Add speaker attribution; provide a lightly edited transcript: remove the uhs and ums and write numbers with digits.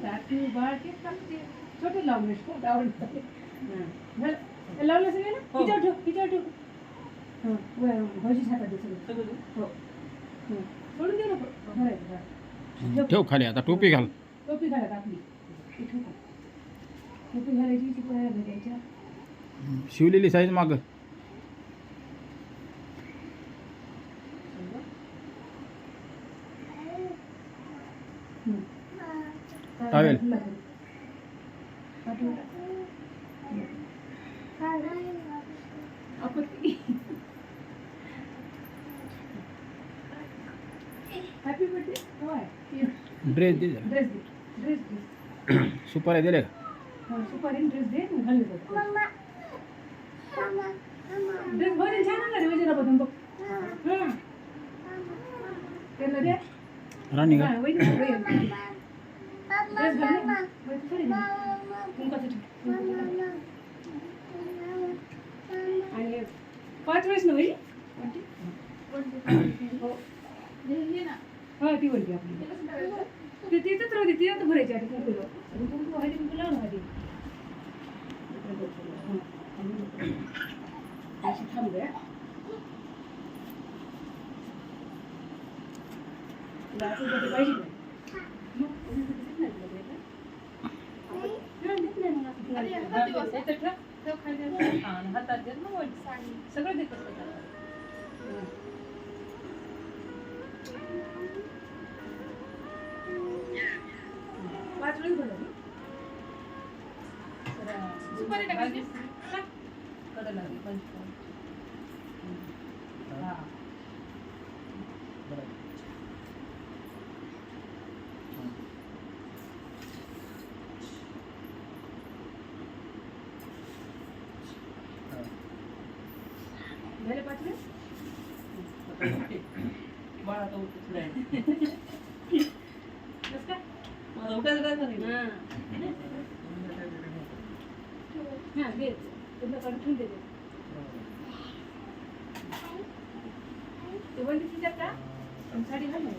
Speaker 1: रात्री बाळ ते टाकते छोटे लावले खूप आवडतं लावलं सगळे ना किचड ठेव हां भाजी हातात दे सगळं हो सोडून दे नको
Speaker 2: ठेव खाली आता टोपी घाल.
Speaker 1: टोपी घालत आपली टोपी घालायची चिपळ्या घालायच्या
Speaker 2: शिवलेली साईज माग टावेल
Speaker 1: हॅपी बर्थडे
Speaker 2: ड्रेस दे
Speaker 1: ड्रेस दे ड्रेस दे
Speaker 2: सुपारी दिले का
Speaker 1: सुपारी ड्रेस दे घालले ड्रेस भरून छान आला रे वजीरा बघून बघ त्यांना दे
Speaker 2: राणी का
Speaker 1: ड्रेस घाल आणि 5 वेळेस ना होईल हो ती बोलते आपली ते तिथंच राहते तिथं भरायची आधी कुंकू हळदी कुंकू लावून हळदी अशी थांबू द्या पाहिजे सगळं देत पाच वेळेस बोला सुपारी टाकायची कडा लागली झाले 5 वेळेस बाळा तो उठलाय बस का मला उठायचं काय नाही हां दे तुला काढून दे ते वंडी तिच्यात का साडी घाल ना